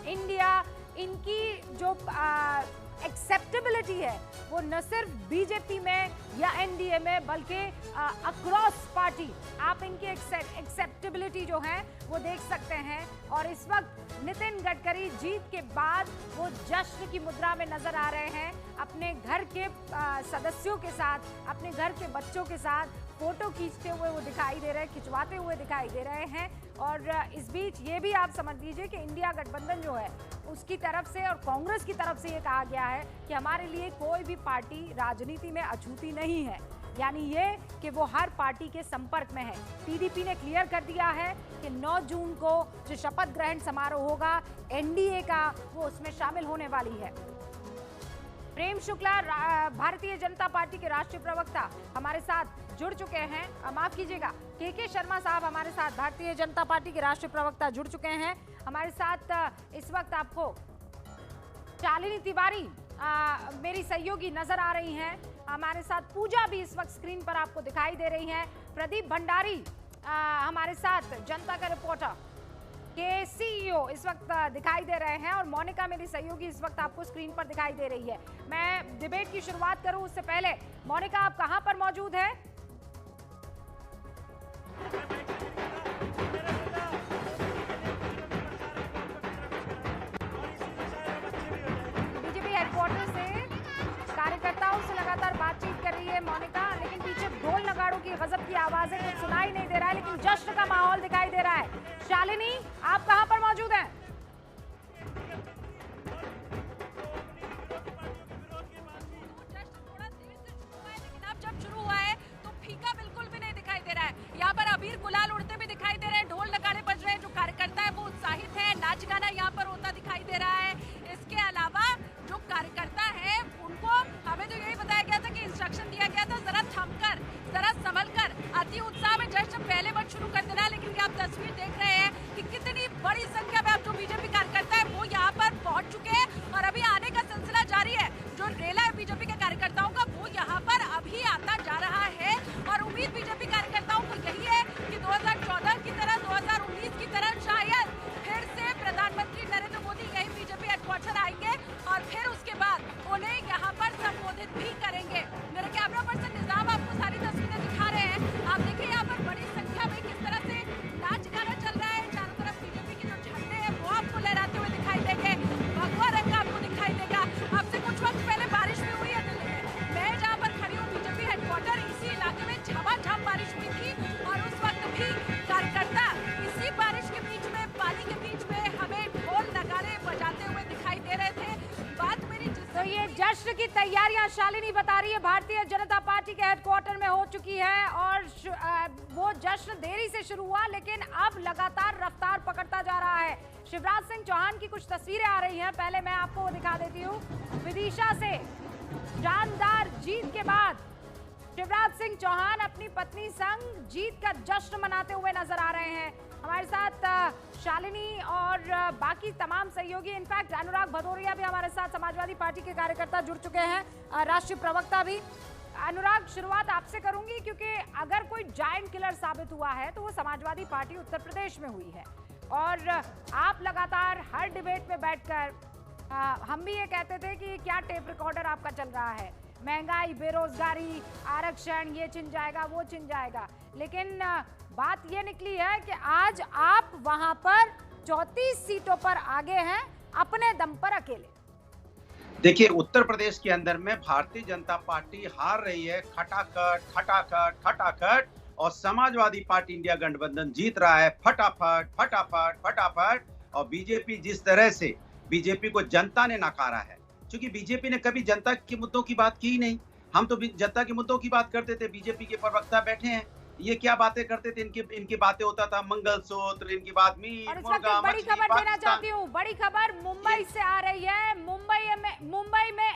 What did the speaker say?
India, इनकी जो acceptability है वो न सिर्फ बीजेपी में या एनडीए में बल्कि अक्रॉस पार्टी आप इनकी एक्सेप्टेबिलिटी जो है वो देख सकते हैं। और इस वक्त नितिन गडकरी जीत के बाद वो जश्न की मुद्रा में नजर आ रहे हैं, अपने घर के सदस्यों के साथ, अपने घर के बच्चों के साथ फोटो खींचते हुए वो दिखाई दे रहे हैं, खिंचवाते हुए दिखाई दे रहे हैं। और इस बीच ये भी आप समझ लीजिए कि इंडिया गठबंधन जो है उसकी तरफ से और कांग्रेस की तरफ से ये कहा गया है कि हमारे लिए कोई भी पार्टी राजनीति में अछूती नहीं है, यानी ये कि वो हर पार्टी के संपर्क में है। टीडीपी ने क्लियर कर दिया है कि 9 जून को जो शपथ ग्रहण समारोह होगा एनडीए का, वो उसमें शामिल होने वाली है। प्रेम शुक्ला भारतीय जनता पार्टी के राष्ट्रीय प्रवक्ता हमारे साथ जुड़ चुके हैं, माफ कीजिएगा के शर्मा साहब हमारे साथ भारतीय जनता पार्टी के राष्ट्रीय प्रवक्ता जुड़ चुके हैं हमारे साथ। इस वक्त आपको शालिनी तिवारी मेरी सहयोगी नजर आ रही हैं, हमारे साथ पूजा भी इस वक्त स्क्रीन पर आपको दिखाई दे रही हैं, प्रदीप भंडारी हमारे साथ जनता का रिपोर्टर के सीईओ इस वक्त दिखाई दे रहे हैं और मोनिका मेरी सहयोगी इस वक्त आपको स्क्रीन पर दिखाई दे रही है। मैं डिबेट की शुरुआत करूं उससे पहले मोनिका आप कहां पर मौजूद है? बीजेपी हेडक्वार्टर से कार्यकर्ताओं से लगातार बातचीत कर रही है मोनिका, लेकिन पीछे ढोल नगाड़ों की गजब की आवाजें कुछ सुनाई नहीं दे रहा है, लेकिन जश्न का माहौल दिखाई दे रहा है। शालिनी आप कहां पर मौजूद हैं? जब शुरू हुआ है तो फीका बिल्कुल भी नहीं दिखाई दे रहा है। यहाँ पर अबीर गुलाल उड़ते भी दिखाई दे रहे हैं, ढोल नगाड़े बज रहे हैं, जो कार्यकर्ता है वो उत्साहित है, नाच गाना यहाँ पर होता दिखाई दे रहा है। इसके अलावा जो कार्यकर्ता है उनको हमें तो यही बताया गया था कि इंस्ट्रक्शन दिया गया था जरा थमकर, जरा संभल कर, अति उत्साह में जश्न पहले बार शुरू कर देना। लेकिन आप तस्वीर देख रहे हैं कि कितनी बड़ी संख्या में अब जो बीजेपी कार्यकर्ता है वो यहाँ पर पहुंच चुके हैं और अभी आने का सिलसिला जारी है। जो रेला है बीजेपी के कार्यकर्ताओं का वो यहाँ पर अभी आता जा रहा है और उम्मीद बीजेपी कार्यकर्ताओं को यही है कि 2014 की तरह 2019 की तरह शायद फिर से प्रधानमंत्री नरेंद्र मोदी यही बीजेपी हेडक्वार्टर आएंगे और फिर उसके बाद उन्हें यहाँ पर संबोधित भी करेंगे। मेरे कैमरा पर्सन निजाम आपको सारी तस्वीरें दिखा रहे हैं। आप देखिए यहाँ पर बड़ी संख्या में किस तरह से नाच गाना चल रहा है, चारों तरफ बीजेपी के जो झंडे हैं वो आपको लहराते हुए दिखाई देंगे, भगवा रंग आपको दिखाई देगा। अब से कुछ वक्त पहले बारिश भी हुई है दिल्ली में, मैं जहाँ पर खड़ी हूँ बीजेपी हेडक्वार्टर, इसी इलाके में झमाझम बारिश हुई थी और उस वक्त भी कार्यकर्ता इसी बारिश के बीच में, पानी के बीच में हमें ढोल नगाड़े बजाते हुए दिखाई दे रहे थे। बात मेरी तो ये जश्न की तैयारियां शालिनी बता रही है भारतीय जनता पार्टी के हेडक्वार्टर में हो चुकी है और वो जश्न देरी से शुरू हुआ लेकिन अब लगातार रफ्तार पकड़ता जा रहा है। शिवराज सिंह चौहान की कुछ तस्वीरें आ रही हैं, पहले मैं आपको वो दिखा देती हूँ। विदिशा से शानदार जीत के बाद शिवराज सिंह चौहान अपनी पत्नी संग जीत का जश्न मनाते हुए नजर आ रहे हैं। हमारे साथ शालिनी और बाकी तमाम सहयोगी, इनफैक्ट अनुराग भदौरिया भी हमारे साथ, समाजवादी पार्टी के कार्यकर्ता जुड़ चुके हैं, राष्ट्रीय प्रवक्ता भी। अनुराग शुरुआत आपसे करूंगी क्योंकि अगर कोई जायंट किलर साबित हुआ है तो वो समाजवादी पार्टी उत्तर प्रदेश में हुई है और आप लगातार हर डिबेट में बैठकर हम भी ये कहते थे कि क्या टेप रिकॉर्डर आपका चल रहा है, महंगाई, बेरोजगारी, आरक्षण, ये छिन जाएगा वो छिन जाएगा, लेकिन बात ये निकली है कि आज आप वहां पर 34 सीटों पर आगे हैं अपने दम पर अकेले। देखिए, उत्तर प्रदेश के अंदर में भारतीय जनता पार्टी हार रही है खटाखट खटाखट खटाखट और समाजवादी पार्टी इंडिया गठबंधन जीत रहा है फटाफट फटाफट फटाफट। और बीजेपी जिस तरह से, बीजेपी को जनता ने नकारा है, क्योंकि बीजेपी ने कभी जनता के मुद्दों की बात की ही नहीं। हम तो जनता के मुद्दों की बात करते थे, बीजेपी के प्रवक्ता बैठे हैं, ये क्या बातें करते थे, इनकी बातें होता था मंगलसूत्र, इनकी बात मीट मुर्गा बड़ी खबर देना चाहती हूँ, बड़ी खबर मुंबई से आ रही है। मुंबई में